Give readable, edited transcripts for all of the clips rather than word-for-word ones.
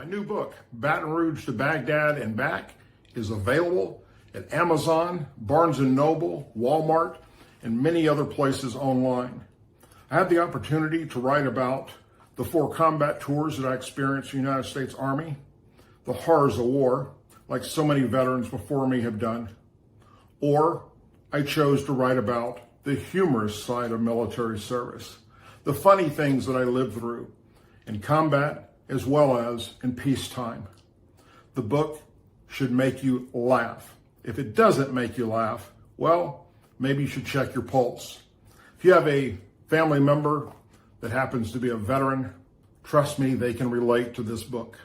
My new book, Baton Rouge to Baghdad and Back, is available at Amazon, Barnes & Noble, Walmart, and many other places online. I had the opportunity to write about the 4 combat tours that I experienced in the United States Army, the horrors of war, like so many veterans before me have done. Or I chose to write about the humorous side of military service, the funny things that I lived through in combat as well as in peacetime. The book should make you laugh. If it doesn't make you laugh, well, maybe you should check your pulse. If you have a family member that happens to be a veteran, trust me, they can relate to this book.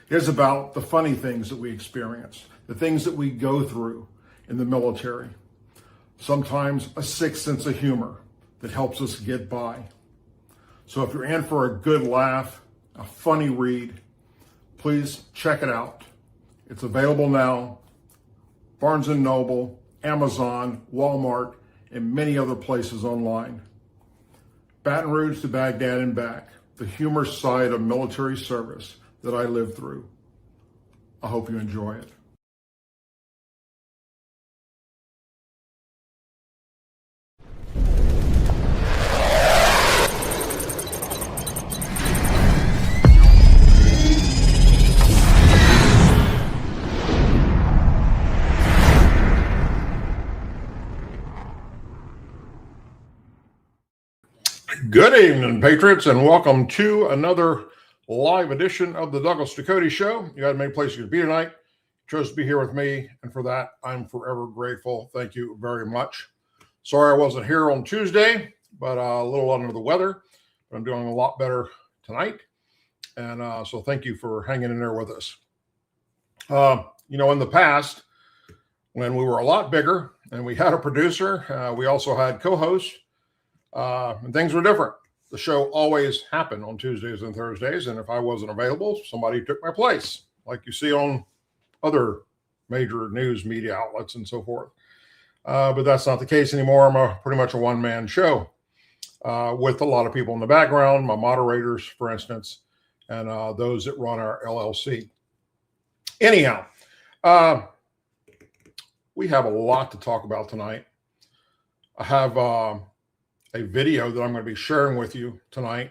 It is about the funny things that we experience, the things that we go through in the military. Sometimes a sick sense of humor that helps us get by. So if you're in for a good laugh, a funny read, please check it out. It's available now, Barnes & Noble, Amazon, Walmart, and many other places online. Baton Rouge to Baghdad and Back, the humorous side of military service that I lived through. I hope you enjoy it. Good evening, Patriots, and welcome to another live edition of the Douglas Ducote Show. You had many places to be tonight. You chose to be here with me, and for that, I'm forever grateful. Thank you very much. Sorry I wasn't here on Tuesday, but a little under the weather. But I'm doing a lot better tonight, and so thank you for hanging in there with us. In the past, when we were a lot bigger and we had a producer, we also had co-hosts, and things were different. The show always happened on Tuesdays and Thursdays, and if I wasn't available, somebody took my place, like you see on other major news media outlets and so forth. But that's not the case anymore. I'm pretty much a one-man show with a lot of people in the background, my moderators, for instance, and those that run our LLC. Anyhow, we have a lot to talk about tonight. I have a video that I'm going to be sharing with you tonight.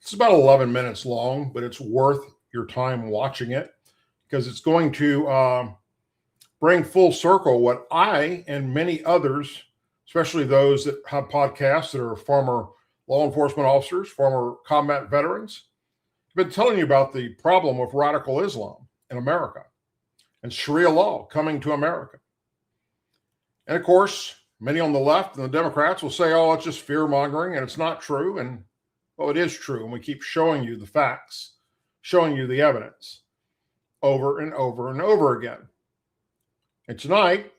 It's about 11 minutes long, but it's worth your time watching it because it's going to bring full circle what I and many others, especially those that have podcasts that are former law enforcement officers, former combat veterans, have been telling you about the problem with radical Islam in America and Sharia law coming to America. And of course, many on the left and the Democrats will say, oh, it's just fear-mongering, and it's not true. And, well, it is true, and we keep showing you the facts, showing you the evidence over and over and over again. And tonight,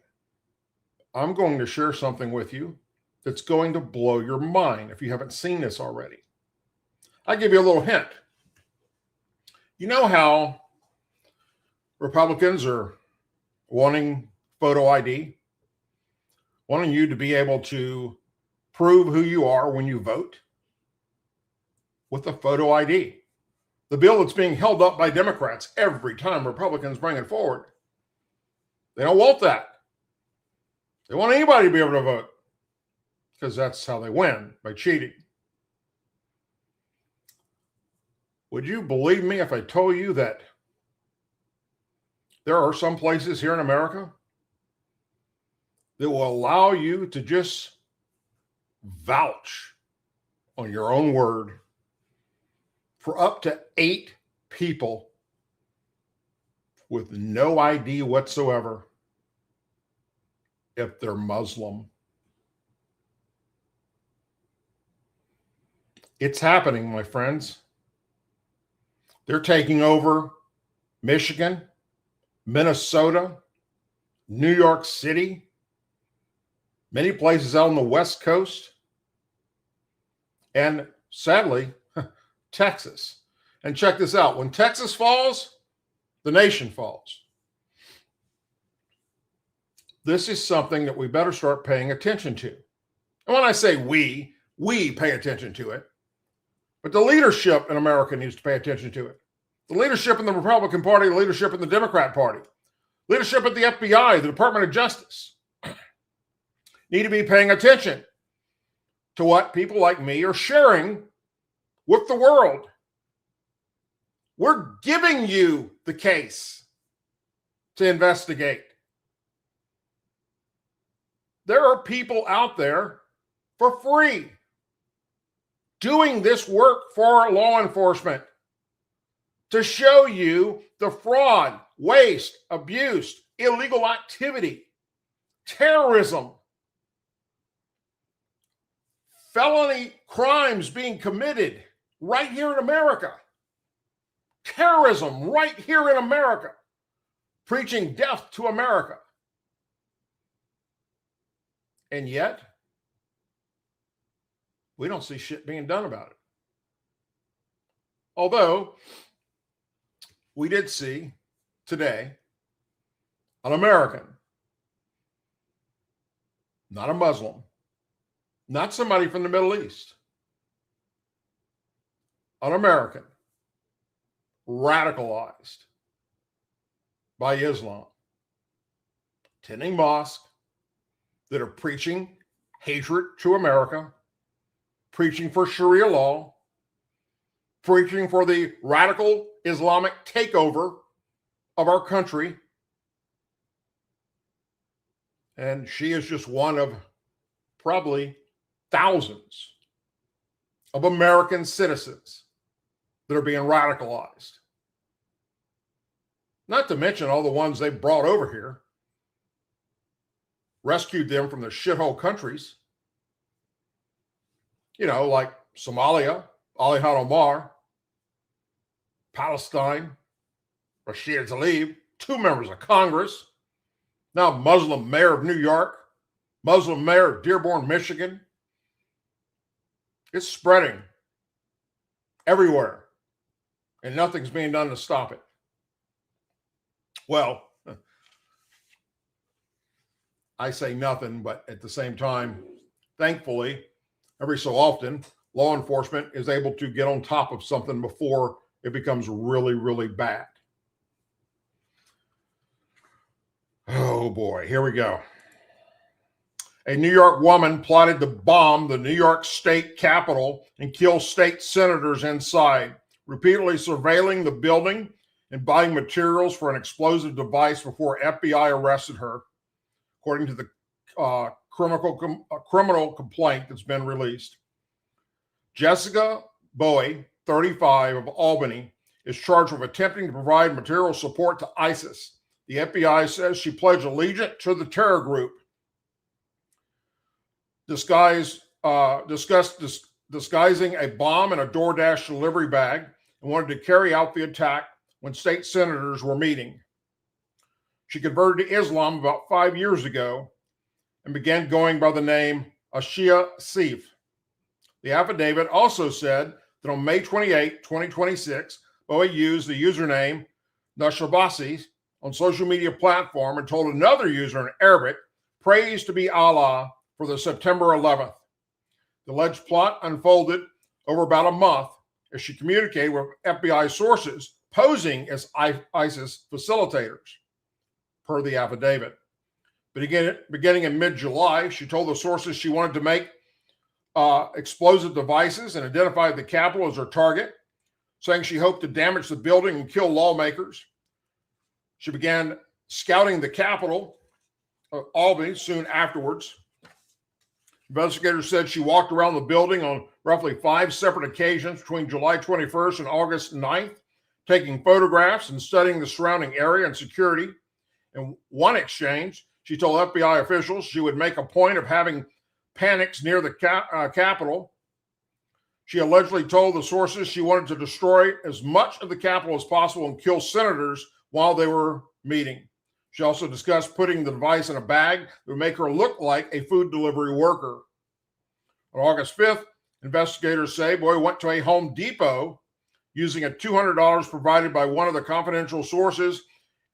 I'm going to share something with you that's going to blow your mind if you haven't seen this already. I'll give you a little hint. You know how Republicans are wanting photo ID? Wanting you to be able to prove who you are when you vote with a photo ID. The bill that's being held up by Democrats every time Republicans bring it forward. They don't want that. They want anybody to be able to vote because that's how they win, by cheating. Would you believe me if I told you that there are some places here in America that will allow you to just vouch on your own word for up to 8 people with no ID whatsoever if they're Muslim? It's happening, my friends. They're taking over Michigan, Minnesota, New York City, many places out on the West Coast, and sadly, Texas. And check this out. When Texas falls, the nation falls. This is something that we better start paying attention to. And when I say we pay attention to it, but the leadership in America needs to pay attention to it. The leadership in the Republican Party, the leadership in the Democrat Party, leadership at the FBI, the Department of Justice need to be paying attention to what people like me are sharing with the world. We're giving you the case to investigate. There are people out there for free doing this work for law enforcement to show you the fraud, waste, abuse, illegal activity, terrorism, felony crimes being committed right here in America. Terrorism right here in America. Preaching death to America. And yet, we don't see shit being done about it. Although, we did see today an American, not a Muslim, not somebody from the Middle East, an American radicalized by Islam, attending mosques that are preaching hatred to America, preaching for Sharia law, preaching for the radical Islamic takeover of our country. And she is just one of probably thousands of American citizens that are being radicalized. Not to mention all the ones they brought over here, rescued them from their shithole countries. You know, like Somalia, Alihan Omar, Palestine, Rashid Tlaib, 2 members of Congress, now Muslim mayor of New York, Muslim mayor of Dearborn, Michigan. It's spreading everywhere, and nothing's being done to stop it. Well, I say nothing, but at the same time, thankfully, every so often, law enforcement is able to get on top of something before it becomes really, really bad. Oh boy, here we go. A New York woman plotted to bomb the New York State Capitol and kill state senators inside, repeatedly surveilling the building and buying materials for an explosive device before FBI arrested her, according to the criminal complaint that's been released. Jessica Bowie, 35, of Albany, is charged with attempting to provide material support to ISIS. The FBI says she pledged allegiance to the terror group, disguising a bomb in a DoorDash delivery bag, and wanted to carry out the attack when state senators were meeting. She converted to Islam about 5 years ago and began going by the name Ashia Seif. The affidavit also said that on May 28, 2026, Bowie used the username Nashabasi on social media platform and told another user in Arabic, "Praise to be Allah," for the September 11th. The alleged plot unfolded over about a month as she communicated with FBI sources posing as ISIS facilitators, per the affidavit. Beginning in mid-July, she told the sources she wanted to make explosive devices and identified the Capitol as her target, saying she hoped to damage the building and kill lawmakers. She began scouting the Capitol of Albany soon afterwards. Investigators said she walked around the building on roughly 5 separate occasions between July 21st and August 9th, taking photographs and studying the surrounding area and security. In one exchange, she told FBI officials she would make a point of having panics near the Capitol. She allegedly told the sources she wanted to destroy as much of the Capitol as possible and kill senators while they were meeting. She also discussed putting the device in a bag that would make her look like a food delivery worker. On August 5th, investigators say Bowie went to a Home Depot using a $200 provided by one of the confidential sources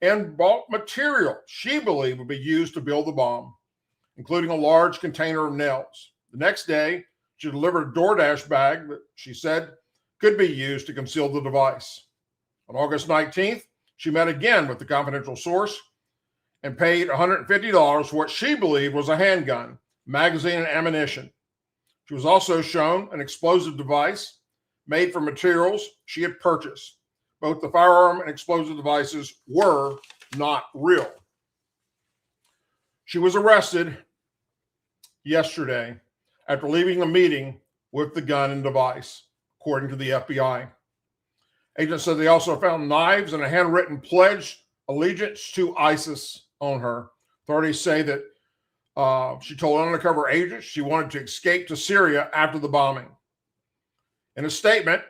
and bought material she believed would be used to build the bomb, including a large container of nails. The next day, she delivered a DoorDash bag that she said could be used to conceal the device. On August 19th, she met again with the confidential source and paid $150 for what she believed was a handgun, magazine, and ammunition. She was also shown an explosive device made from materials she had purchased. Both the firearm and explosive devices were not real. She was arrested yesterday after leaving a meeting with the gun and device, according to the FBI. Agents said they also found knives and a handwritten pledge allegiance to ISIS on her. Authorities say that she told undercover agents she wanted to escape to Syria after the bombing. In a statement,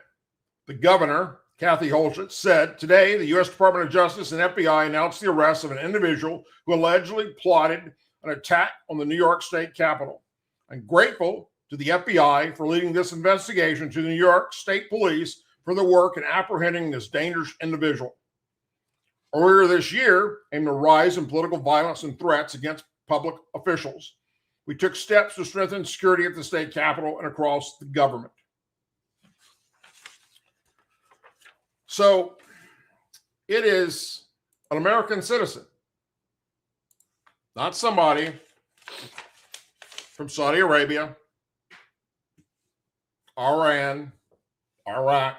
the governor, Kathy Hochul, said, "Today, the U.S. Department of Justice and FBI announced the arrest of an individual who allegedly plotted an attack on the New York State Capitol. I'm grateful to the FBI for leading this investigation, to the New York State Police for their work in apprehending this dangerous individual." Earlier this year, amid a rise in political violence and threats against public officials, we took steps to strengthen security at the state capitol and across the government. So it is an American citizen, not somebody from Saudi Arabia, Iran, Iraq,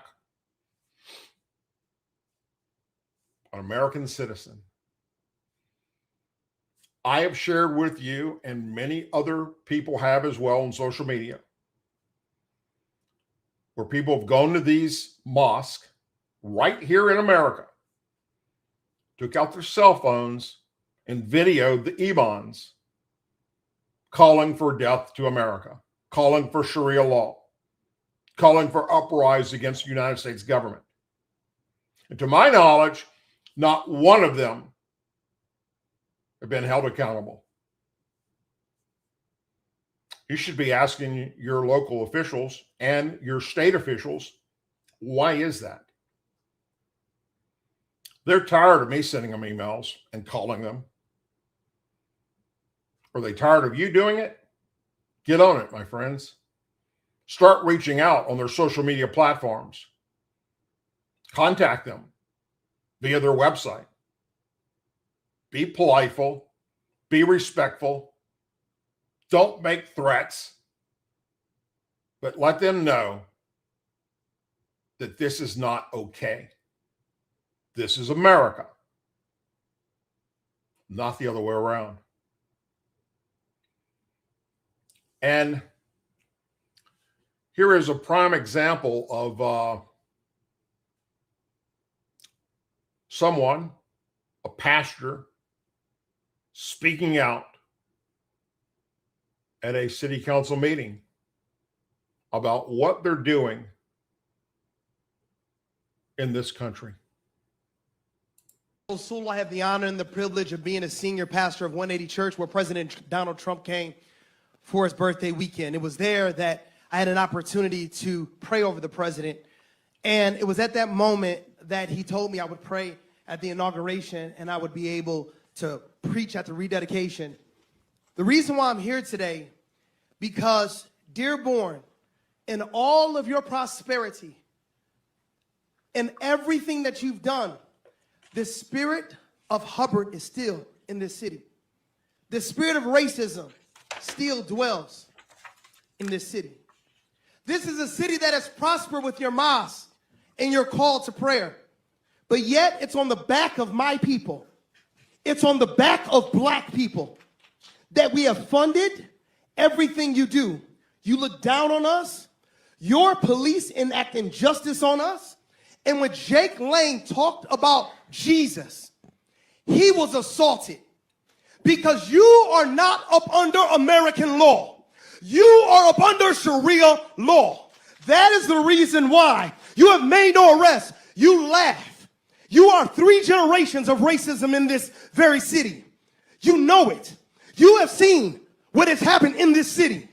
an American citizen. I have shared with you, and many other people have as well on social media, where people have gone to these mosques right here in America, took out their cell phones and videoed the imams calling for death to America, calling for Sharia law, calling for uprising against the United States government. And to my knowledge, not one of them have been held accountable. You should be asking your local officials and your state officials, why is that? They're tired of me sending them emails and calling them. Are they tired of you doing it? Get on it, my friends. Start reaching out on their social media platforms. Contact them via their website. Be politeful. Be respectful. Don't make threats. But let them know that this is not okay. This is America, not the other way around. And here is a prime example of someone, a pastor, speaking out at a city council meeting about what they're doing in this country. I have the honor and the privilege of being a senior pastor of 180 Church, where President Donald Trump came for his birthday weekend. It was there that I had an opportunity to pray over the president. And it was at that moment that he told me I would pray at the inauguration and I would be able to preach at the rededication. The reason why I'm here today, because Dearborn, in all of your prosperity and everything that you've done, the spirit of Hubbard is still in this city. The spirit of racism still dwells in this city. This is a city that has prospered with your mosque and your call to prayer. But yet it's on the back of my people. It's on the back of black people that we have funded everything you do. You look down on us. Your police enact injustice on us. And when Jake Lane talked about Jesus, he was assaulted because you are not up under American law. You are up under Sharia law. That is the reason why you have made no arrest. You laugh. You are 3 generations of racism in this very city. You know it. You have seen what has happened in this city.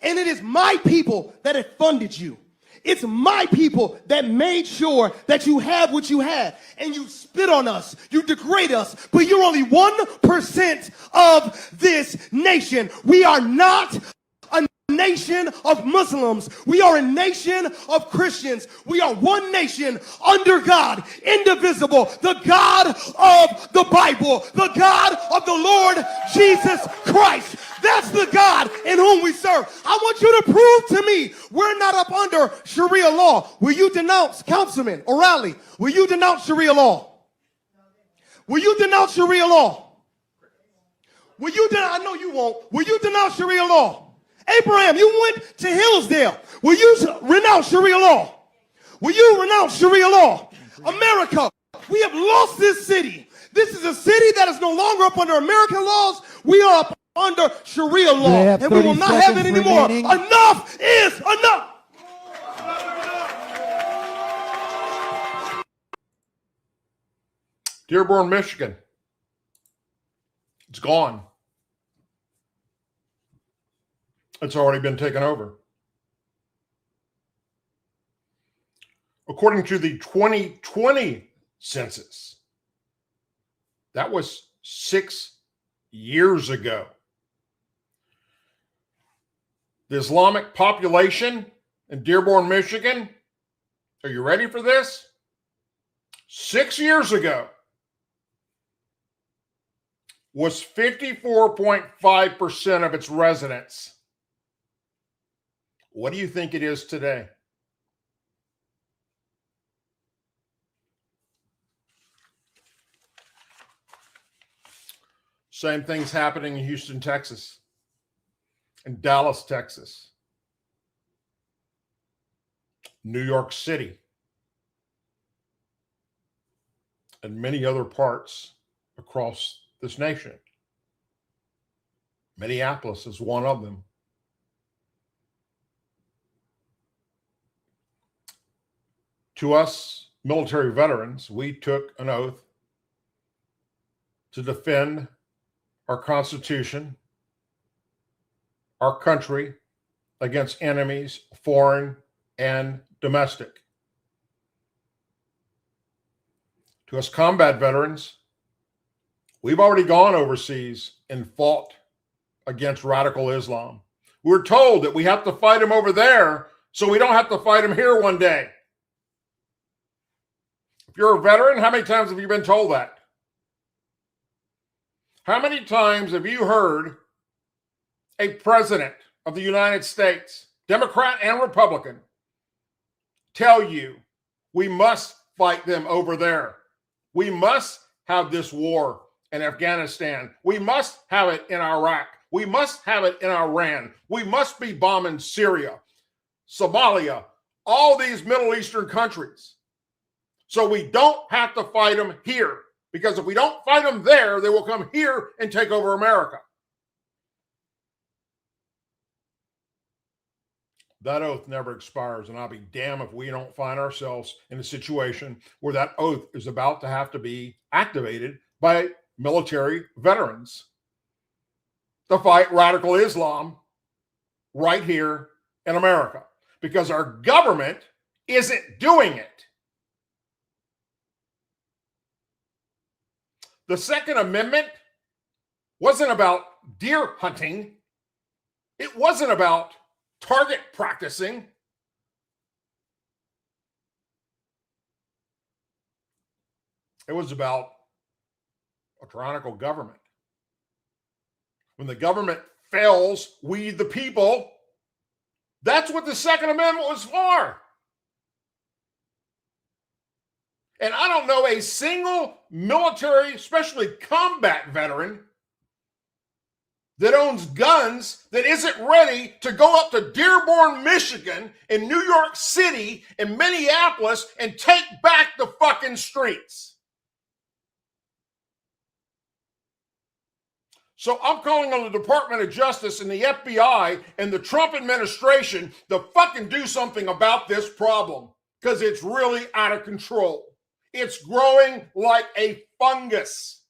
And it is my people that have funded you. It's my people that made sure that you have what you had. And you spit on us. You degrade us. But you're only 1% of this nation. We are not a nation of Muslims. We are a nation of Christians. We are one nation under God, indivisible, the God of the Bible, the God of the Lord Jesus Christ. That's the God in whom we serve. I want you to prove to me we're not up under Sharia law. Will you denounce, Councilman O'Reilly, will you denounce Sharia law? Will you denounce Sharia law? Will you I know you won't. Will you denounce Sharia law? Abraham, you went to Hillsdale. Will you renounce Sharia law? Will you renounce Sharia law? America, we have lost this city. This is a city that is no longer up under American laws. We are up under Sharia law, and we will not have it anymore. Remaining. Enough is enough. Dearborn, Michigan. It's gone. It's already been taken over. According to the 2020 census, that was 6 years ago. The Islamic population in Dearborn, Michigan, are you ready for this? 6 years ago was 54.5% of its residents. What do you think it is today? Same thing's happening in Houston, Texas, in Dallas, Texas, New York City, and many other parts across this nation. Minneapolis is one of them. To us, military veterans, we took an oath to defend our Constitution, our country, against enemies, foreign and domestic. To us combat veterans, we've already gone overseas and fought against radical Islam. We're told that we have to fight them over there so we don't have to fight them here one day. If you're a veteran, how many times have you been told that? How many times have you heard a president of the United States, Democrat and Republican, tell you we must fight them over there? We must have this war in Afghanistan. We must have it in Iraq. We must have it in Iran. We must be bombing Syria, Somalia, all these Middle Eastern countries. So we don't have to fight them here. Because if we don't fight them there, they will come here and take over America. That oath never expires, and I'll be damned if we don't find ourselves in a situation where that oath is about to have to be activated by military veterans to fight radical Islam right here in America, because our government isn't doing it. The Second Amendment wasn't about deer hunting. It wasn't about target practicing. It was about a tyrannical government. When the government fails, we the people, that's what the Second Amendment was for. And I don't know a single military, especially combat veteran, that owns guns that isn't ready to go up to Dearborn, Michigan, and New York City, and Minneapolis, and take back the fucking streets. So I'm calling on the Department of Justice and the FBI and the Trump administration to fucking do something about this problem, because it's really out of control. It's growing like a fungus.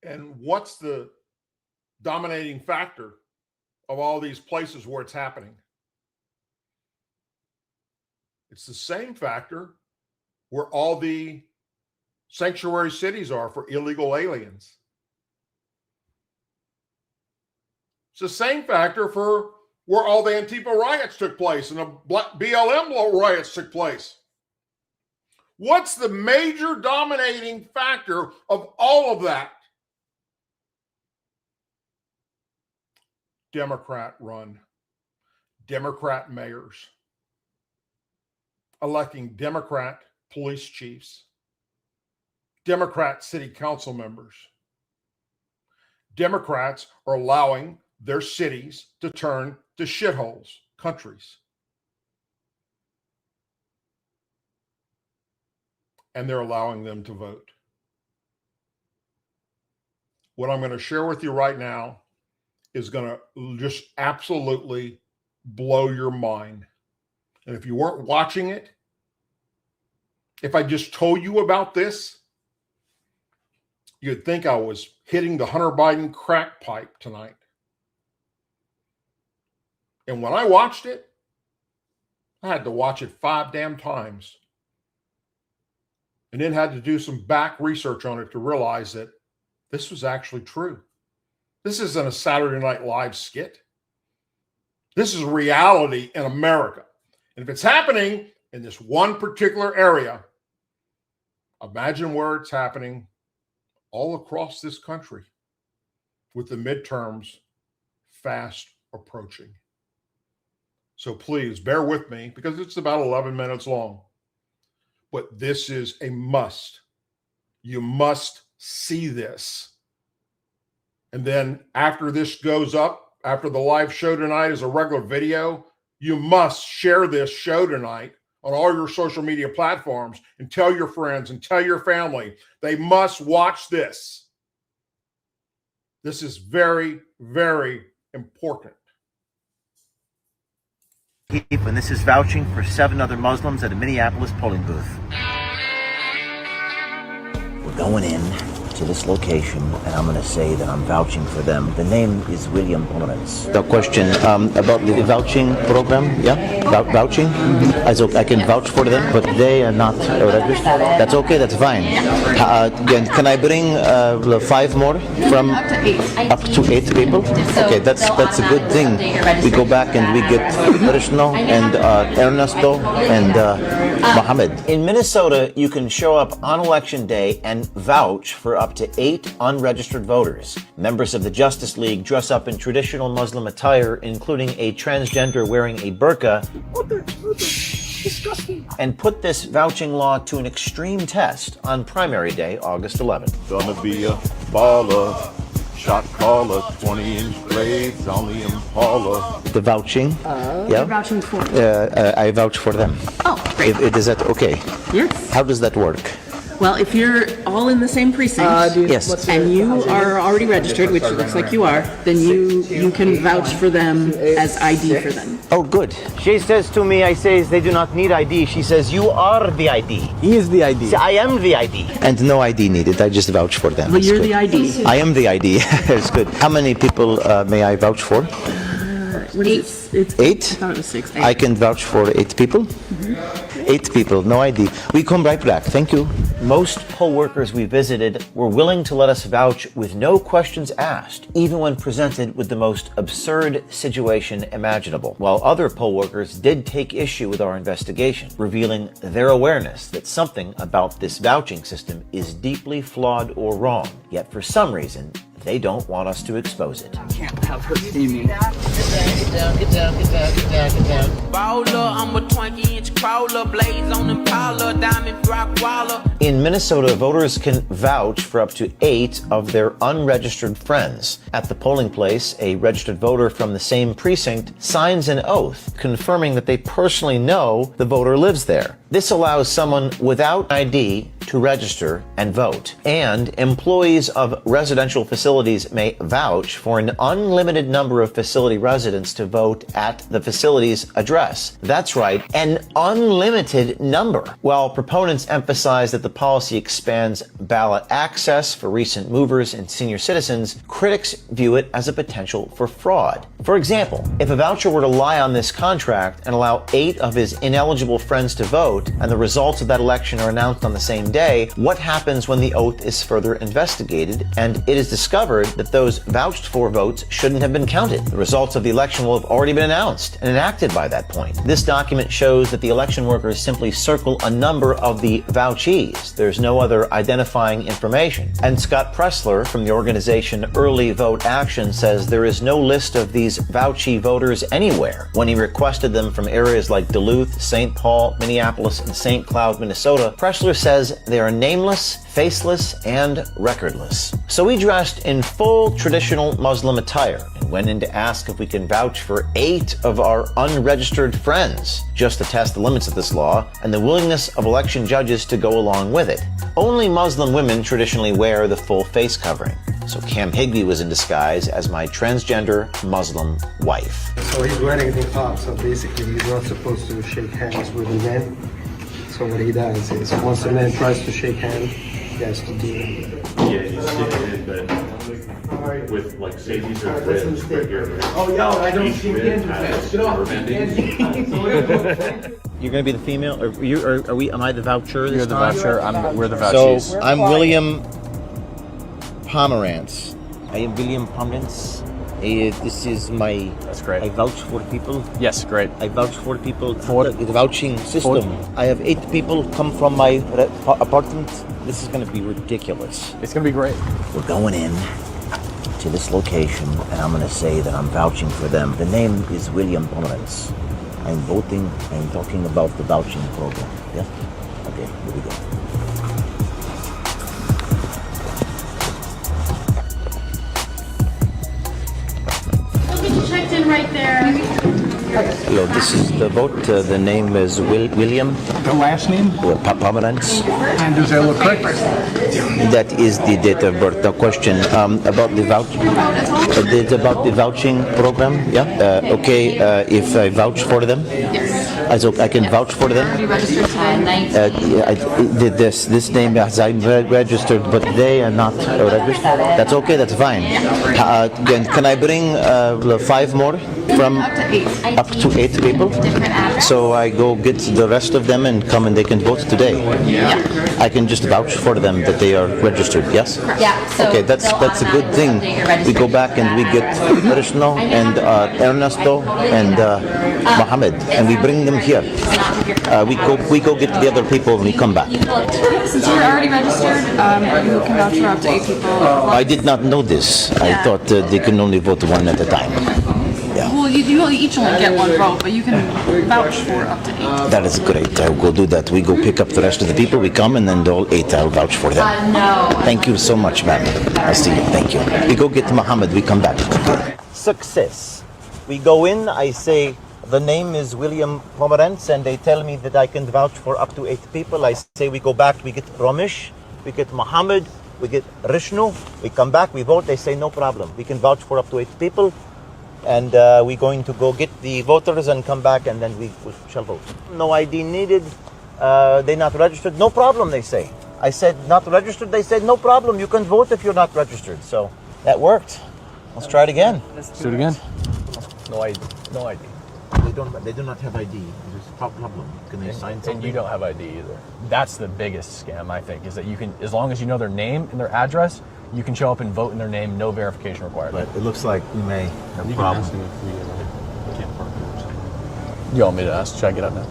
And what's the dominating factor of all these places where it's happening? It's the same factor where all the sanctuary cities are for illegal aliens. It's the same factor for where all the Antifa riots took place and the BLM riots took place. What's the major dominating factor of all of that? Democrat run, Democrat mayors, electing Democrat police chiefs, Democrat city council members. Democrats are allowing their cities to turn to shitholes, countries. And they're allowing them to vote. What I'm going to share with you right now is going to just absolutely blow your mind. And if you weren't watching it, if I just told you about this, you'd think I was hitting the Hunter Biden crack pipe tonight. And when I watched it, I had to watch it 5 damn times. And then had to do some back research on it to realize that this was actually true. This isn't a Saturday Night Live skit. This is reality in America. And if it's happening in this one particular area, imagine where it's happening all across this country with the midterms fast approaching. So please bear with me because it's about 11 minutes long. But this is a must. You must see this. And then after this goes up, after the live show tonight is a regular video, you must share this show tonight on all your social media platforms and tell your friends and tell your family. They must watch this. This is very important. And this is vouching for 7 other Muslims at a Minneapolis polling booth. We're going in to this location, and I'm going to say that I'm vouching for them. The name is William Lawrence. The question about the vouching program, vouching. I can vouch for them, but they are not registered. That's okay, that's fine. Can I bring 5 more from up to 8 people? Okay, that's a good thing. We go back and we get Krishna and Ernesto and Mohammed. In Minnesota, you can show up on election day and vouch for up to 8 unregistered voters. Members of the Justice League dress up in traditional Muslim attire, including a transgender wearing a burqa, disgusting, and put this vouching law to an extreme test on primary day, August 11th. Gonna be a baller, shot caller, 20-inch blades on the Impala. The vouching, You're vouching for? I vouch for them. Oh, great. Is that okay? Yes. How does that work? Well, if you're all in the same precinct, Yes. and you are already registered, which it looks like you are, then you can vouch for them as ID for them. Oh, good. She says to me, I say they do not need ID. She says, you are the ID. He is the ID. See, I am the ID. And no ID needed. I just vouch for them. Well, It's you're good. the ID. I am the ID. It's good. How many people may I vouch for? What is it? 8? I thought it was 6. I can vouch for 8 people? 8 people, no ID. We come right back. Thank you. Most poll workers we visited were willing to let us vouch with no questions asked, even when presented with the most absurd situation imaginable. While other poll workers did take issue with our investigation, revealing their awareness that something about this vouching system is deeply flawed or wrong. Yet for some reason, they don't want us to expose it. Can't have her see me. Get down. Baller, I'm a 20-inch crawler, blaze on Impala, diamond rock waller. In Minnesota, voters can vouch for up to 8 of their unregistered friends. At the polling place, a registered voter from the same precinct signs an oath confirming that they personally know the voter lives there. This allows someone without ID to register and vote. And employees of residential facilities may vouch for an unlimited number of facility residents to vote at the facility's address. That's right, an unlimited number. While proponents emphasize that the policy expands ballot access for recent movers and senior citizens, critics view it as a potential for fraud. For example, if a voucher were to lie on this contract and allow 8 of his ineligible friends to vote, and the results of that election are announced on the same day, what happens when the oath is further investigated and it is discovered that those vouched for votes shouldn't have been counted? The results of the election will have already been announced and enacted by that point. This document shows that the election workers simply circle a number of the vouchees. There's no other identifying information. And Scott Pressler from the organization Early Vote Action says there is no list of these vouchee voters anywhere. When he requested them from areas like Duluth, St. Paul, Minneapolis, and St. Cloud, Minnesota, Pressler says they are nameless, faceless, and recordless. So we dressed in full traditional Muslim attire and went in to ask if we can vouch for 8 of our unregistered friends, just to test the limits of this law and the willingness of election judges to go along with it. Only Muslim women traditionally wear the full face covering. So Cam Higbee was in disguise as my transgender Muslim wife. So he's wearing the niqab, so basically he's not supposed to shake hands with a man. So what he does is once a man tries to shake hands, he has to do it. Yeah, he's sticking it, but with like say these are ribs right here. Oh, yo, I don't shake hands with that. You're going to be the female, or are we? Am I the voucher this You're the time? voucher. We're the vouchees. So I'm William Pomerantz. I am William Pomerantz. This is my. That's great. I vouch for people. Yes, great. I vouch for people. For the vouching system. I have 8 people come from my apartment. This is going to be ridiculous. It's going to be great. We're going in to this location, and I'm going to say that I'm vouching for them. The name is William Pomerantz. I'm talking about the vouching program. Yeah? Okay, here we go. Checked in right there. Hello, this is the vote. The name is William. The last name? Pomerantz. And does that look correct? That is the date of birth. The question about the vouching program. Yeah. Okay. If I vouch for them. Yes. I can vouch for them. This name is I'm registered, but they are not registered. That's okay. That's fine. Can I bring 5 more from up to 8 people? So I go get the rest of them and come and they can vote today. Yeah. I can just vouch for them that they are registered. Yes. Yeah. So okay. That's a good thing. We go back and we get Krishna and Ernesto and Mohammed, and we bring them here. We go get the other people and we come back. Since you're already registered, you can vouch for up to 8 people. I did not know this. I thought they can only vote 1 at a time. Yeah. Well, you each only get 1 vote, but you can vouch for up to 8. That is great. I'll go do that. We go pick up the rest of the people. We come and then all 8 I'll vouch for them. No. Thank you so much, ma'am. I'll see you. Thank you. We go get Muhammad. We come back. Success. We go in. I say the name is William Pomerantz, and they tell me that I can vouch for up to 8 people. I say we go back. We get Ramesh. We get Muhammad. We get Rishnu. We come back. We vote. They say no problem. We can vouch for up to 8 people. And we're going to go get the voters and come back, and then we shall vote. No ID needed. They're not registered. No problem, they say. I said not registered. They said no problem. You can vote if you're not registered. So that worked. Let's try it again. Let's do it again. No ID. No ID. They do not have ID. There's a problem. Can they sign something? And you don't have ID either. That's the biggest scam, I think, is that you can, as long as you know their name and their address, you can show up and vote in their name, no verification required. But it looks like we may have a problem. We can't park here or something. You want me to ask? Should I get up now?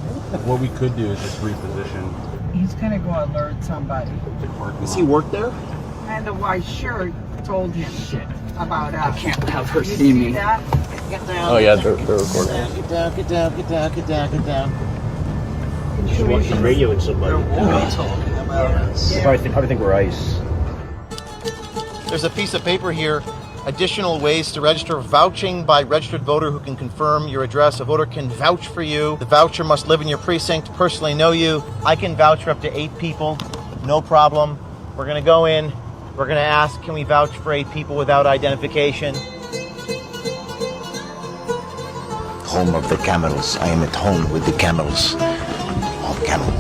What we could do is just reposition. He's gonna go alert somebody. Does he work there? And the white shirt told him about us. I can't have her see me. Oh yeah, they're recording. Get down. She's watching radio with somebody. Probably think we're ice. There's a piece of paper here additional ways to register: vouching by registered voter who can confirm your address. A voter can vouch for you. The voucher must live in your precinct, personally know you. I can vouch for up to 8 people, no problem. We're going to go in. We're going to ask, can we vouch for 8 people without identification? Home of the camels. I am at home with the camels. Oh, camel.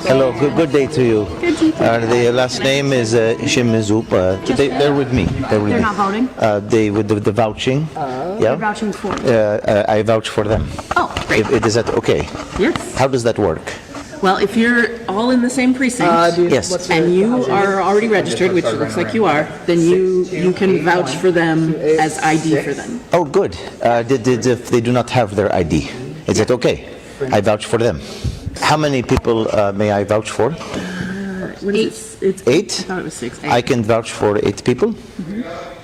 Hello, good day to you. Good to you. The last name is Shimizu. They're with me. They're not voting? They with the vouching. They're vouching for you. I vouch for them. Oh, great. Is that okay? Yes. How does that work? Well, if you're all in the same precinct, Yes. and you are already registered, which it looks like you are, then you can vouch for them as ID for them. Oh, good. If they do not have their ID, is that okay? I vouch for them. How many people may I vouch for? What is it? It's 8? I thought it was 6. 8. I can vouch for 8 people.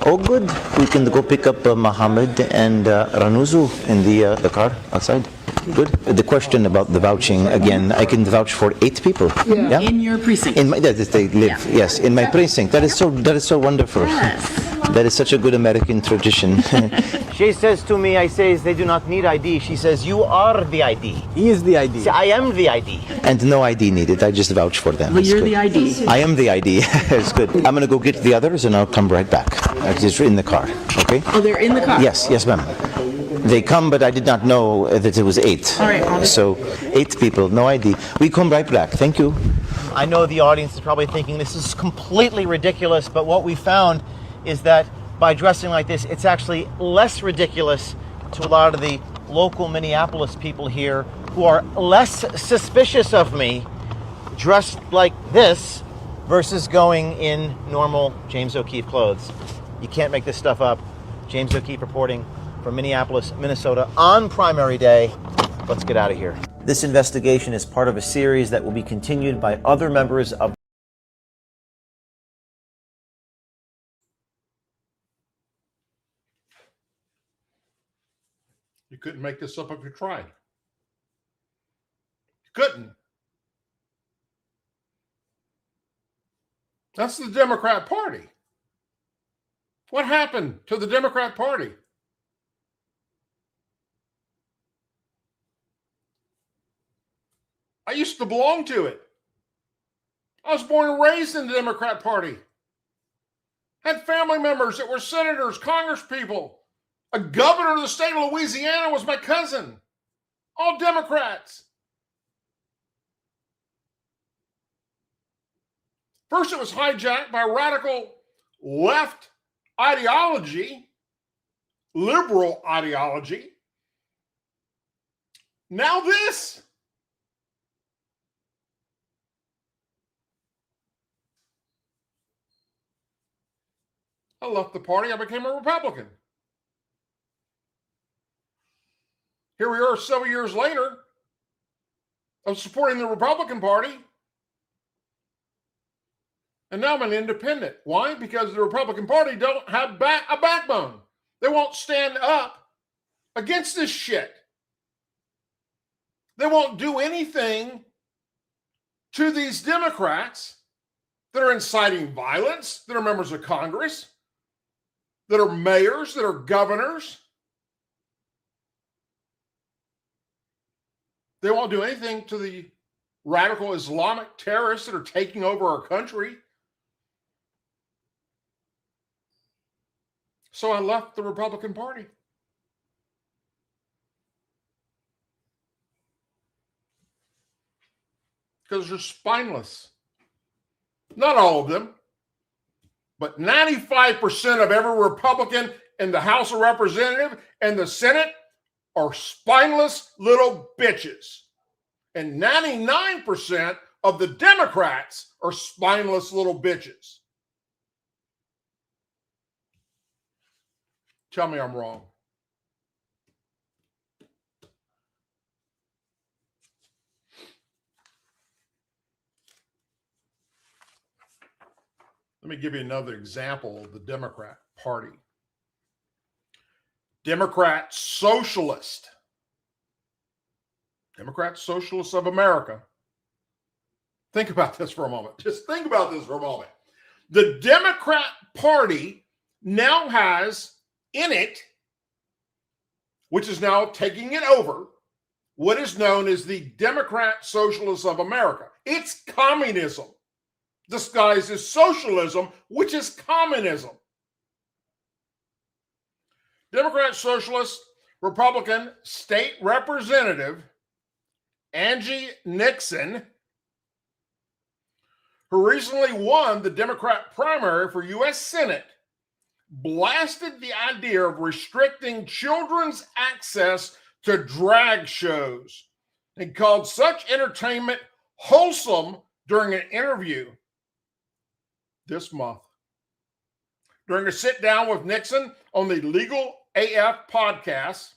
Oh, good. We can go pick up Mohammed and Ranuzu in the car outside. Good. The question about the vouching, again, I can vouch for 8 people. Yeah. In your precinct. In my, they live, yes, in my precinct. That is so wonderful. Yes. That is such a good American tradition. She says to me, I say, they do not need ID. She says, you are the ID. He is the ID. See, I am the ID. And no ID needed. I just vouch for them. Well, It's you're good. the ID. I am the ID. It's good. I'm going to go get the others and I'll come right back. Just in the car, okay? Oh, they're in the car? Yes, ma'am. They come, but I did not know that it was 8. All right, so 8 people, no ID. We come right back. Thank you. I know the audience is probably thinking this is completely ridiculous, but what we found is that by dressing like this, it's actually less ridiculous to a lot of the local Minneapolis people here who are less suspicious of me dressed like this versus going in normal James O'Keefe clothes. You can't make this stuff up. James O'Keefe reporting from Minneapolis, Minnesota on primary day. Let's get out of here. This investigation is part of a series that will be continued by other members of You couldn't make this up if you tried. You couldn't. That's the Democrat Party. What happened to the Democrat Party? I used to belong to it. I was born and raised in the Democrat Party. Had family members that were senators, congresspeople. A governor of the state of Louisiana was my cousin. All Democrats. First, it was hijacked by radical left ideology, liberal ideology. Now this. I left the party. I became a Republican. Here we are several years later. I'm supporting the Republican Party. And now I'm an independent. Why? Because the Republican Party don't have a backbone. They won't stand up against this shit. They won't do anything to these Democrats that are inciting violence, that are members of Congress, that are mayors, that are governors. They won't do anything to the radical Islamic terrorists that are taking over our country. So I left the Republican Party. Because they're spineless. Not all of them, but 95% of every Republican in the House of Representatives and the Senate are spineless little bitches. And 99% of the Democrats are spineless little bitches. Tell me I'm wrong. Let me give you another example of the Democrat Party. Democrat Socialist. Democrat Socialists of America. Think about this for a moment. Just think about this for a moment. The Democrat Party now has in it, which is now taking it over, what is known as the Democrat Socialists of America. It's communism disguised as socialism, which is communism. Democrat Socialist Republican State Representative Angie Nixon, who recently won the Democrat primary for U.S. Senate, blasted the idea of restricting children's access to drag shows and called such entertainment wholesome during an interview this month. During a sit down with Nixon on the Legal AF podcast,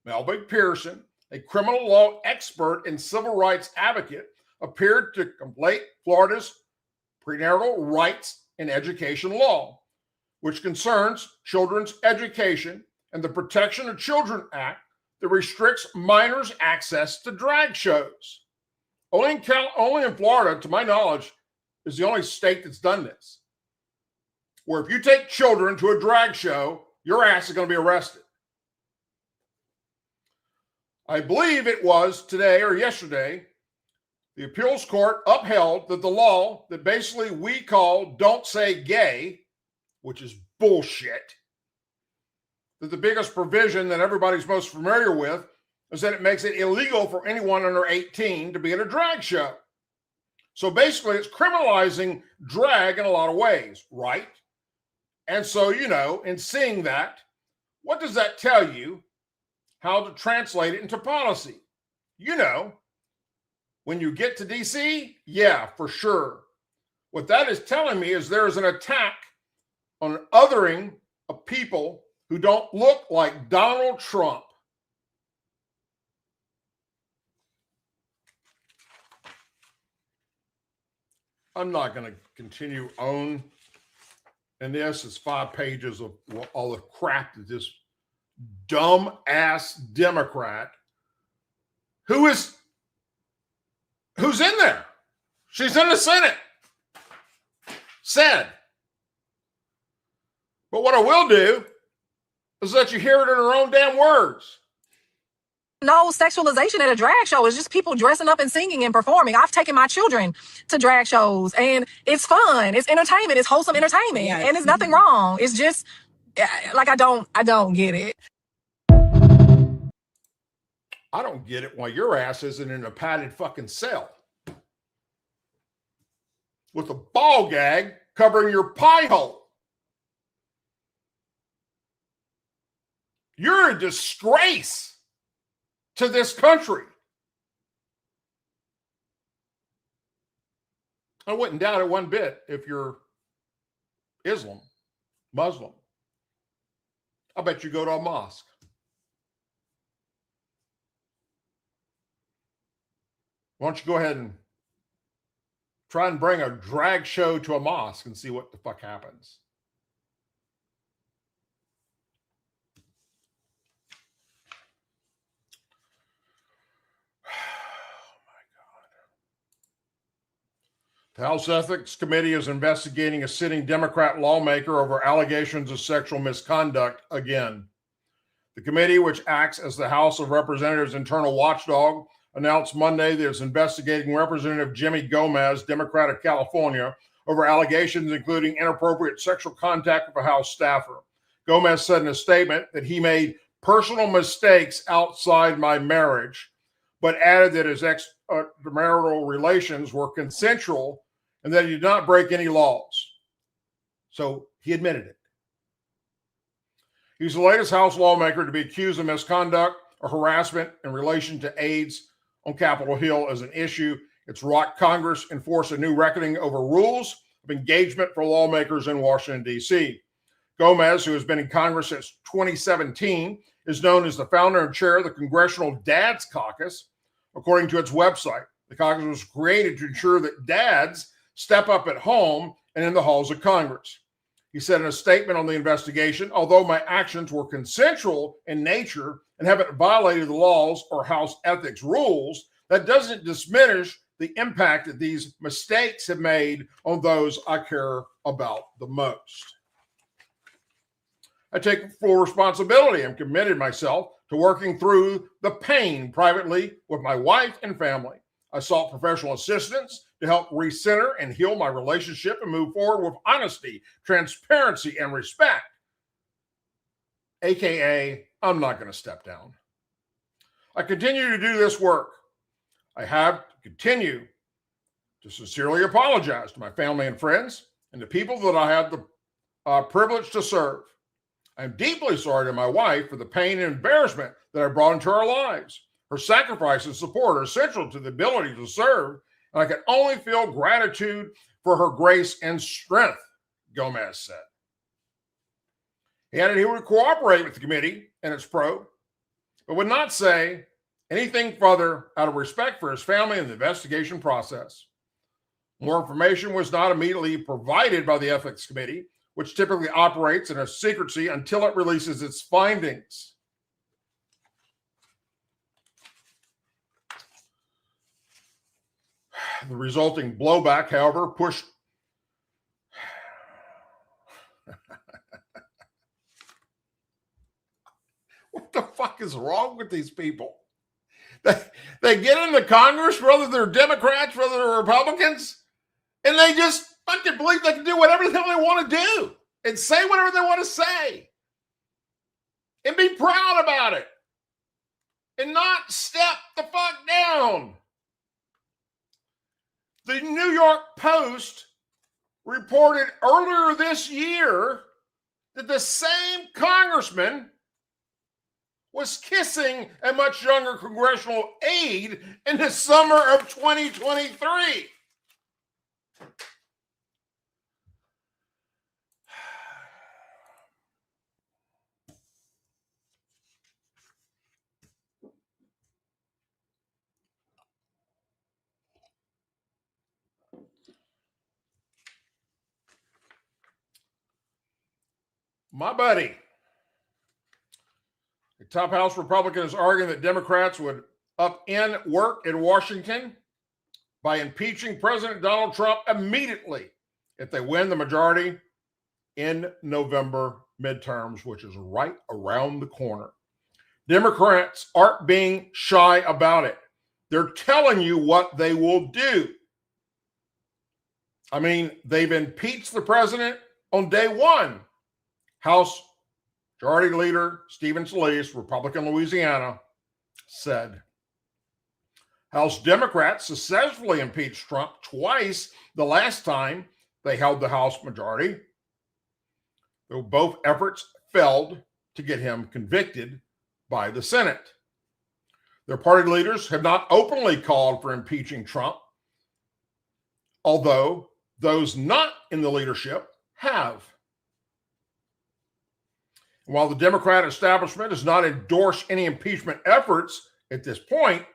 Melvin Pearson, a criminal law expert and civil rights advocate, appeared to conflate Florida's prenatal rights and education law, which concerns children's education, and the Protection of Children Act that restricts minors' access to drag shows. Only in Florida, to my knowledge, is the only state that's done this, where if you take children to a drag show, your ass is going to be arrested. I believe it was today or yesterday, the appeals court upheld that the law that basically we call Don't Say Gay, which is bullshit, that the biggest provision that everybody's most familiar with is that it makes it illegal for anyone under 18 to be at a drag show. So basically, it's criminalizing drag in a lot of ways, right? And so, in seeing that, what does that tell you how to translate it into policy? When you get to DC, yeah, for sure. What that is telling me is there is an attack on an othering of people who don't look like Donald Trump. I'm not going to continue on. And this is 5 pages of all the crap that this dumb-ass Democrat who's in there. She's in the Senate. Said. But what I will do is let you hear it in her own damn words. No sexualization at a drag show. It's just people dressing up and singing and performing. I've taken my children to drag shows and it's fun. It's entertainment. It's wholesome entertainment. Yes. And there's nothing wrong. It's just like I don't get it. I don't get it why your ass isn't in a padded fucking cell with a ball gag covering your pie hole. You're a disgrace to this country. I wouldn't doubt it one bit if you're Muslim. I bet you go to a mosque. Why don't you go ahead and try and bring a drag show to a mosque and see what the fuck happens? The House Ethics Committee is investigating a sitting Democrat lawmaker over allegations of sexual misconduct again. The committee, which acts as the House of Representatives' internal watchdog, announced Monday that it's investigating Representative Jimmy Gomez, Democrat of California, over allegations including inappropriate sexual contact with a House staffer. Gomez said in a statement that he made personal mistakes outside my marriage, but added that his extramarital relations were consensual and that he did not break any laws. So he admitted it. He's the latest House lawmaker to be accused of misconduct or harassment in relation to AIDS on Capitol Hill as an issue. It's rocked Congress enforce a new reckoning over rules of engagement for lawmakers in Washington, D.C. Gomez, who has been in Congress since 2017, is known as the founder and chair of the Congressional Dads Caucus, according to its website. The caucus was created to ensure that dads step up at home and in the halls of Congress. He said in a statement on the investigation, although my actions were consensual in nature and haven't violated the laws or House ethics rules, that doesn't diminish the impact that these mistakes have made on those I care about the most. I take full responsibility and committed myself to working through the pain privately with my wife and family. I sought professional assistance to help recenter and heal my relationship and move forward with honesty, transparency, and respect. AKA, I'm not going to step down. I continue to do this work. I have to continue to sincerely apologize to my family and friends and the people that I had the privilege to serve. I'm deeply sorry to my wife for the pain and embarrassment that I brought into our lives. Her sacrifice and support are essential to the ability to serve, and I can only feel gratitude for her grace and strength, Gomez said. He added he would cooperate with the committee and its probe, but would not say anything further out of respect for his family and the investigation process. More information was not immediately provided by the Ethics Committee, which typically operates in a secrecy until it releases its findings. The resulting blowback, however, pushed what the fuck is wrong with these people? They get into Congress, whether they're Democrats, whether they're Republicans, and they just fucking believe they can do whatever the hell they want to do and say whatever they want to say and be proud about it and not step the fuck down. The New York Post reported earlier this year that the same congressman was kissing a much younger congressional aide in the summer of 2023. My buddy, the top House Republican, is arguing that Democrats would upend work in Washington by impeaching President Donald Trump immediately if they win the majority in November midterms, which is right around the corner. Democrats aren't being shy about it. They're telling you what they will do. I mean, they've impeached the president on day one. House Majority Leader Stephen Scalise, Republican Louisiana, said House Democrats successfully impeached Trump twice the last time they held the House majority, though both efforts failed to get him convicted by the Senate. Their party leaders have not openly called for impeaching Trump, although those not in the leadership have. While the Democrat establishment has not endorsed any impeachment efforts at this point,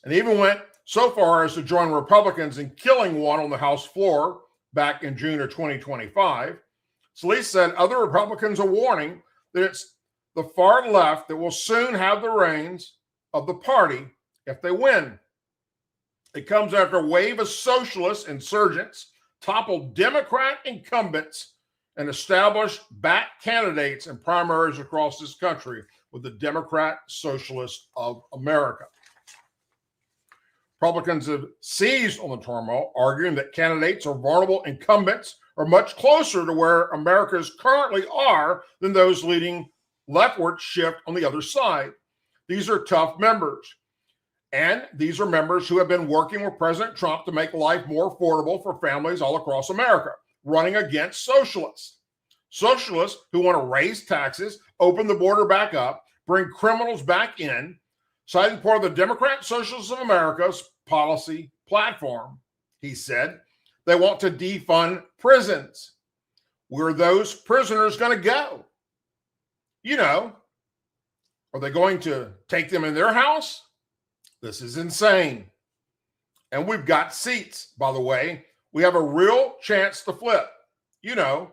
and even went so far as to join Republicans in killing one on the House floor back in June of 2025, Scalise said other Republicans are warning that it's the far left that will soon have the reins of the party if they win. It comes after a wave of socialist insurgents toppled Democrat incumbents and established back candidates in primaries across this country with the Democrat Socialists of America. Republicans have seized on the turmoil, arguing that candidates or vulnerable incumbents are much closer to where Americans currently are than those leading leftward shift on the other side. These are tough members. And these are members who have been working with President Trump to make life more affordable for families all across America, running against socialists. Socialists who want to raise taxes, open the border back up, bring criminals back in, citing part of the Democrat Socialists of America's policy platform. He said they want to defund prisons. Where are those prisoners going to go? You know, are they going to take them in their house? This is insane. And we've got seats, by the way. We have a real chance to flip. You know,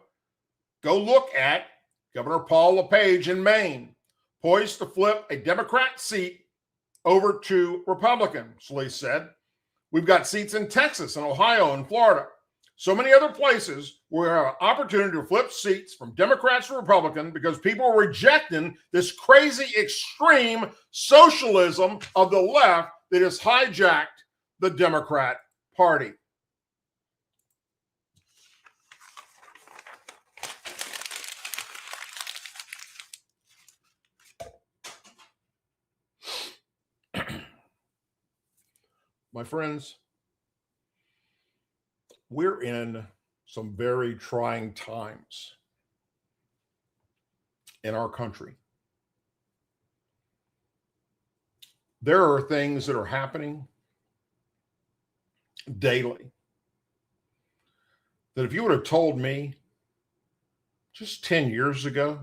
go look at Governor Paul LePage in Maine, poised to flip a Democrat seat over to Republican, Scalise said. We've got seats in Texas and Ohio and Florida. So many other places where we have an opportunity to flip seats from Democrats to Republican because people are rejecting this crazy extreme socialism of the left that has hijacked the Democrat Party. My friends, we're in some very trying times in our country. There are things that are happening daily that if you would have told me just 10 years ago,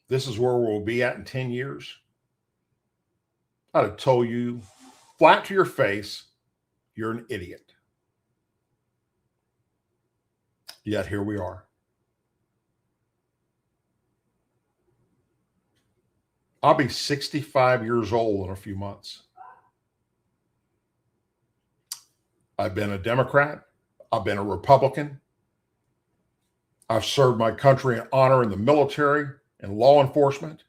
this is where we'll be at in 10 years, I'd have told you flat to your face, you're an idiot. Yet here we are. I'll be 65 years old in a few months. I've been a Democrat. I've been a Republican. I've served my country in honor in the military and law enforcement.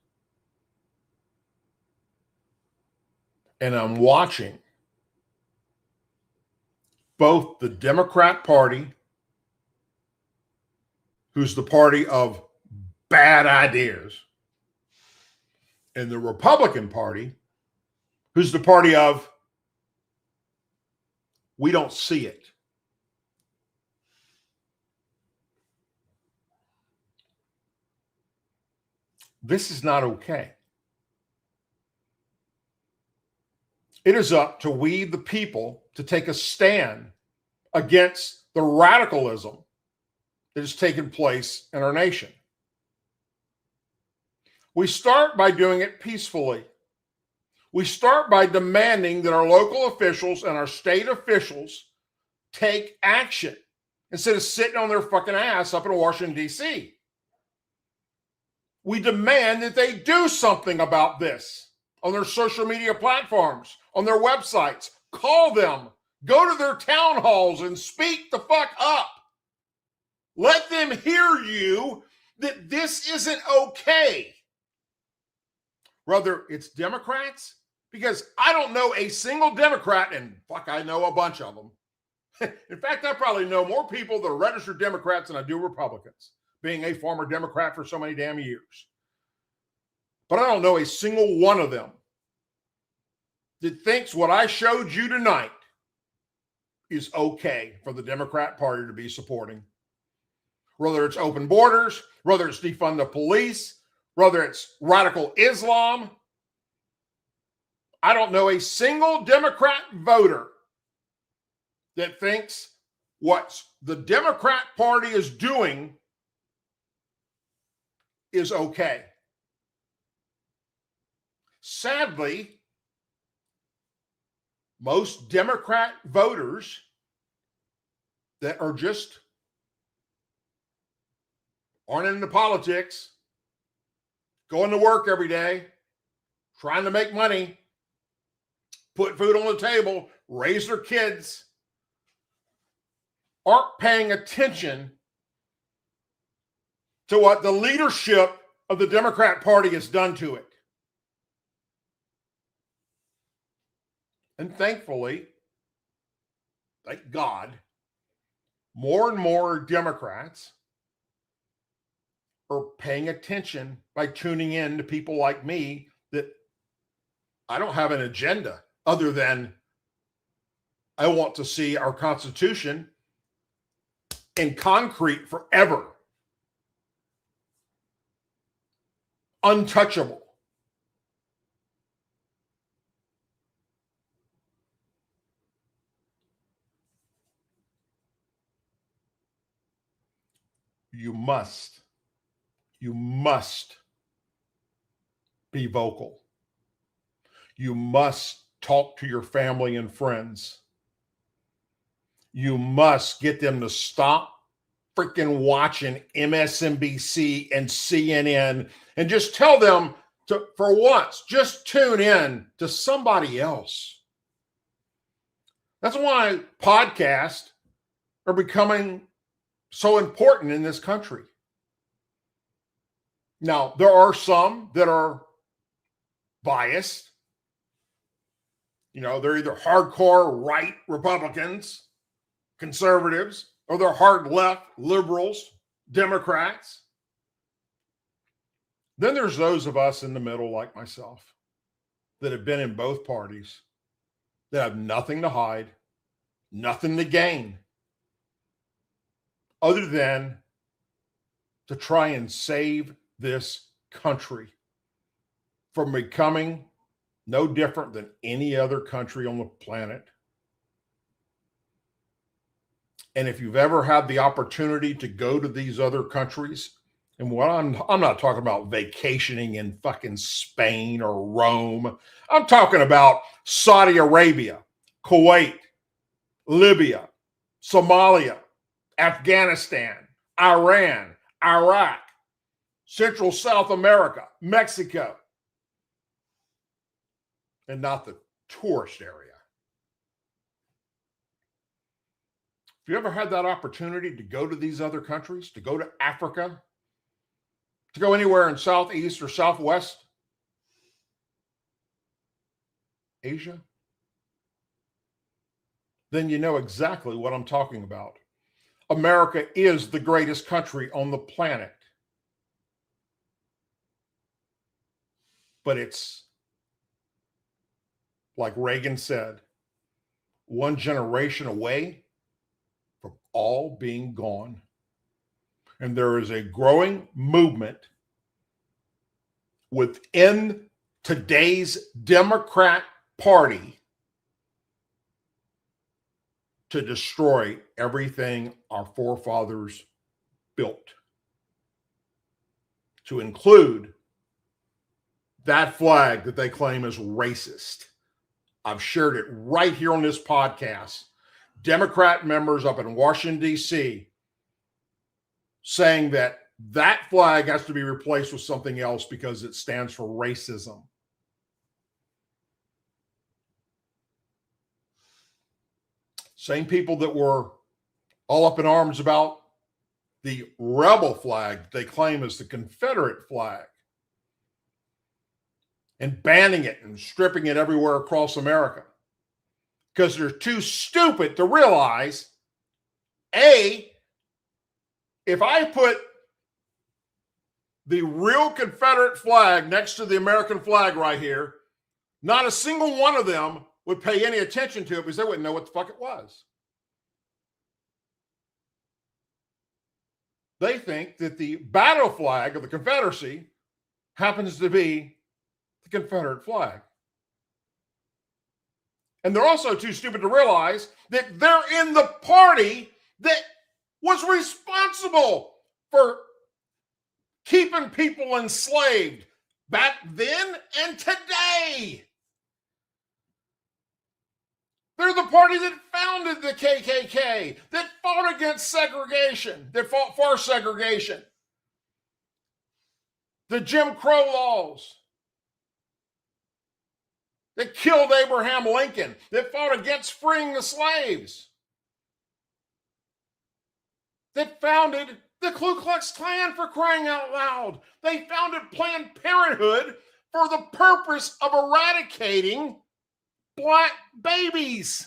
And I'm watching both the Democrat Party, who's the party of bad ideas, and the Republican Party, who's the party of we don't see it. This is not okay. It is up to we, the people, to take a stand against the radicalism that has taken place in our nation. We start by doing it peacefully. We start by demanding that our local officials and our state officials take action instead of sitting on their fucking ass up in Washington, D.C. We demand that they do something about this on their social media platforms, on their websites. Call them. Go to their town halls and speak the fuck up. Let them hear you that this isn't okay. Whether it's Democrats, because I don't know a single Democrat, and fuck, I know a bunch of them. In fact, I probably know more people that are registered Democrats than I do Republicans, being a former Democrat for so many damn years. But I don't know a single one of them that thinks what I showed you tonight is okay for the Democrat Party to be supporting. Whether it's open borders, whether it's defund the police, whether it's radical Islam. I don't know a single Democrat voter that thinks what the Democrat Party is doing is okay. Sadly, most Democrat voters that are just aren't into politics, going to work every day, trying to make money, put food on the table, raise their kids, aren't paying attention to what the leadership of the Democrat Party has done to it. And thankfully, thank God, more and more Democrats are paying attention by tuning in to people like me that I don't have an agenda other than I want to see our Constitution in concrete forever. Untouchable. You must be vocal. You must talk to your family and friends. You must get them to stop freaking watching MSNBC and CNN and just tell them to, for once, just tune in to somebody else. That's why podcasts are becoming so important in this country. Now, there are some that are biased. You know, they're either hardcore right Republicans, conservatives, or they're hard left liberals, Democrats. Then there's those of us in the middle, like myself, that have been in both parties, that have nothing to hide, nothing to gain, other than to try and save this country from becoming no different than any other country on the planet. And if you've ever had the opportunity to go to these other countries, and what I'm not talking about vacationing in fucking Spain or Rome. I'm talking about Saudi Arabia, Kuwait, Libya, Somalia, Afghanistan, Iran, Iraq, Central South America, Mexico, and not the tourist area. If you ever had that opportunity to go to these other countries, to go to Africa, to go anywhere in Southeast or Southwest Asia, then you know exactly what I'm talking about. America is the greatest country on the planet. But it's, like Reagan said, one generation away from all being gone. And there is a growing movement within today's Democrat Party to destroy everything our forefathers built, to include that flag that they claim is racist. I've shared it right here on this podcast. Democrat members up in Washington, D.C., saying that that flag has to be replaced with something else because it stands for racism. Same people that were all up in arms about the rebel flag they claim is the Confederate flag, and banning it and stripping it everywhere across America because they're too stupid to realize, A, if I put the real Confederate flag next to the American flag right here, not a single one of them would pay any attention to it because they wouldn't know what the fuck it was. They think that the battle flag of the Confederacy happens to be the Confederate flag. And they're also too stupid to realize that they're in the party that was responsible for keeping people enslaved back then and today. They're the party that founded the KKK, that fought against segregation, that fought for segregation, the Jim Crow laws, that killed Abraham Lincoln, that fought against freeing the slaves, that founded the Ku Klux Klan, for crying out loud. They founded Planned Parenthood for the purpose of eradicating black babies.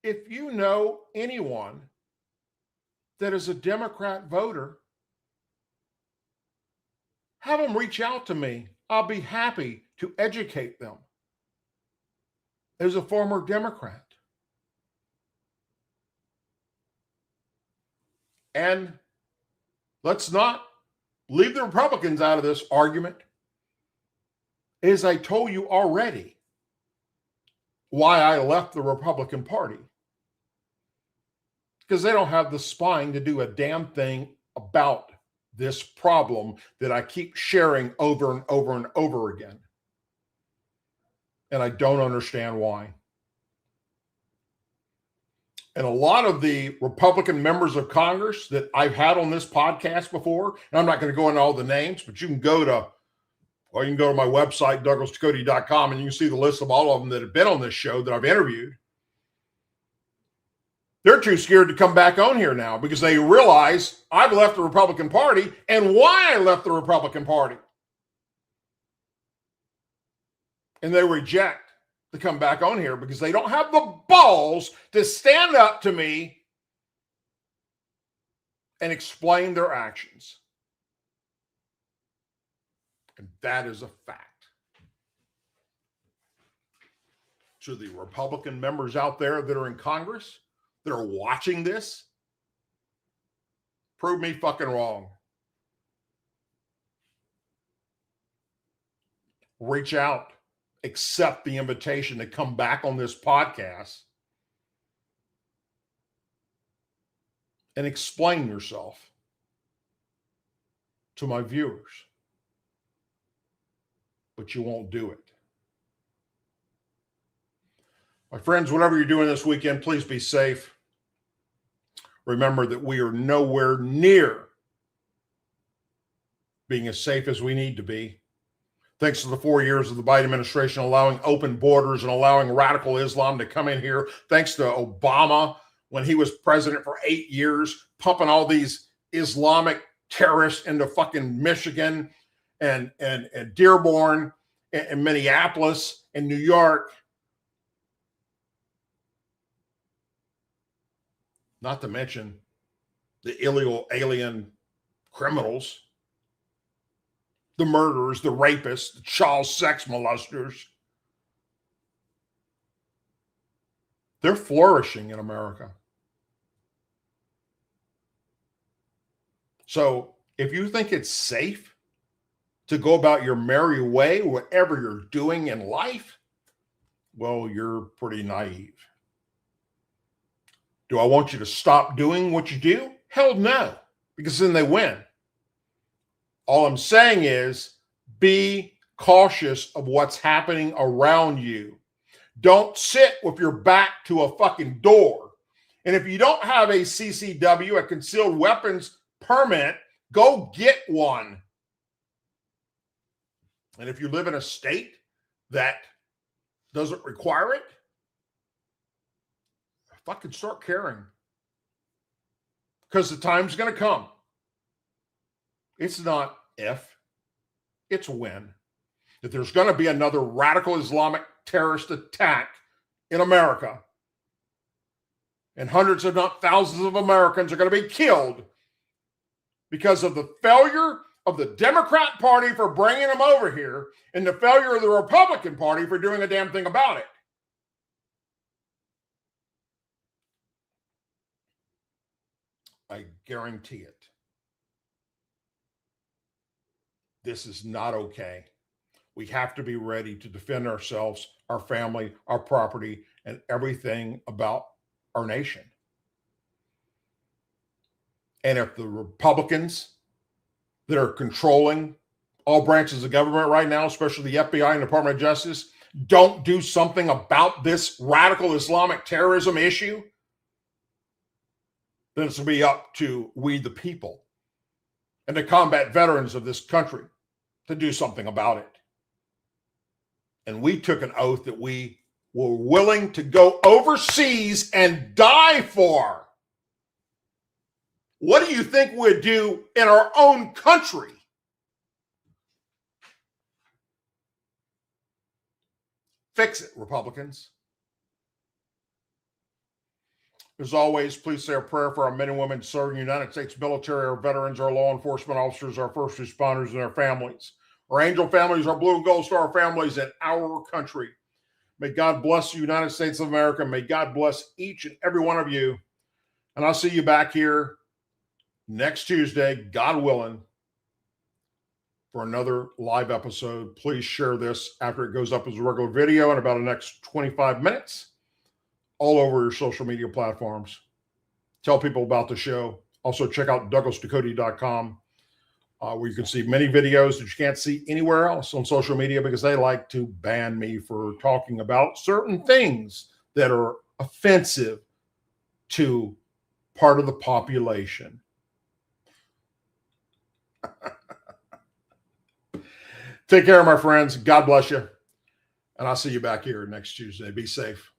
If you know anyone that is a Democrat voter, have them reach out to me. I'll be happy to educate them as a former Democrat. And let's not leave the Republicans out of this argument. As I told you already, why I left the Republican Party. Because they don't have the spine to do a damn thing about this problem that I keep sharing over and over and over again. And I don't understand why. And a lot of the Republican members of Congress that I've had on this podcast before, and I'm not going to go into all the names, but you can go to Well, you can go to my website, douglasducote.com, and you can see the list of all of them that have been on this show that I've interviewed. They're too scared to come back on here now because they realize I've left the Republican Party and why I left the Republican Party. And they reject to come back on here because they don't have the balls to stand up to me and explain their actions. And that is a fact. To the Republican members out there that are in Congress, that are watching this, prove me fucking wrong. Reach out, accept the invitation to come back on this podcast and explain yourself to my viewers. But you won't do it. My friends, whatever you're doing this weekend, please be safe. Remember that we are nowhere near being as safe as we need to be. Thanks to the 4 years of the Biden administration allowing open borders and allowing radical Islam to come in here. Thanks to Obama when he was president for 8 years, pumping all these Islamic terrorists into fucking Michigan and Dearborn and Minneapolis and New York. Not to mention the illegal alien criminals, the murderers, the rapists, the child sex molesters. They're flourishing in America. So if you think it's safe to go about your merry way, whatever you're doing in life, well, you're pretty naive. Do I want you to stop doing what you do? Hell no, because then they win. All I'm saying is be cautious of what's happening around you. Don't sit with your back to a fucking door. And if you don't have a CCW, a concealed weapons permit, go get one. And if you live in a state that doesn't require it, fucking start caring. Because the time's going to come. It's not if, it's when. That there's going to be another radical Islamic terrorist attack in America. And hundreds, if not thousands of Americans are going to be killed because of the failure of the Democrat Party for bringing them over here and the failure of the Republican Party for doing a damn thing about it. I guarantee it. This is not okay. We have to be ready to defend ourselves, our family, our property, and everything about our nation. And if the Republicans that are controlling all branches of government right now, especially the FBI and Department of Justice, don't do something about this radical Islamic terrorism issue, then it's going to be up to we, the people, and the combat veterans of this country to do something about it. And we took an oath that we were willing to go overseas and die for. What do you think we'd do in our own country? Fix it, Republicans. As always, please say a prayer for our men and women serving the United States military, our veterans, our law enforcement officers, our first responders, and their families. Our angel families, our blue and gold star families, and our country. May God bless the United States of America. May God bless each and every one of you. And I'll see you back here next Tuesday, God willing, for another live episode. Please share this after it goes up as a regular video in about the next 25 minutes. All over your social media platforms. Tell people about the show. Also, check out DouglasDucote.com, where you can see many videos that you can't see anywhere else on social media because they like to ban me for talking about certain things that are offensive to part of the population. Take care, my friends. God bless you. And I'll see you back here next Tuesday. Be safe.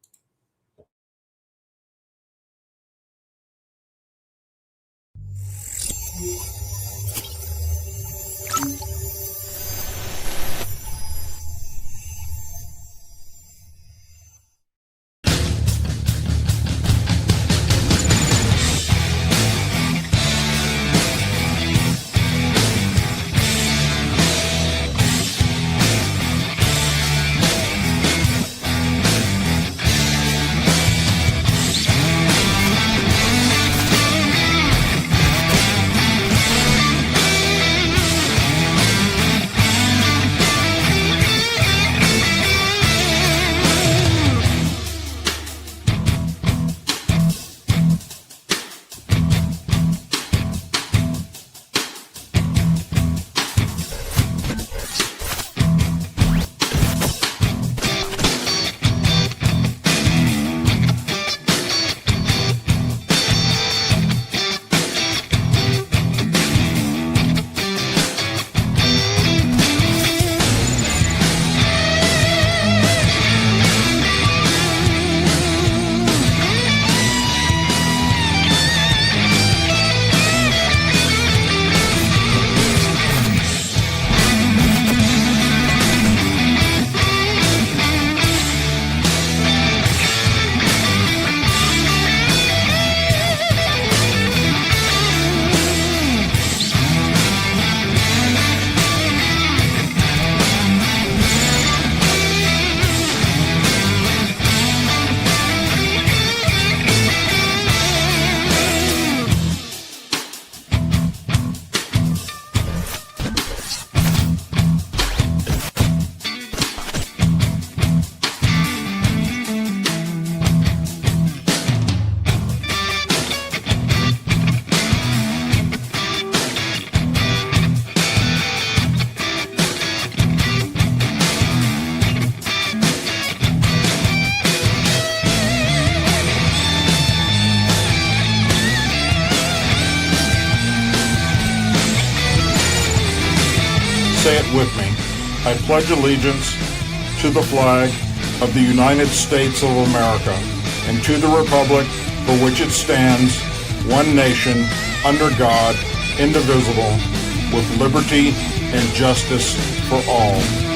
Say it with me. I pledge allegiance to the flag of the United States of America and to the republic for which it stands, one nation, under God, indivisible, with liberty and justice for all.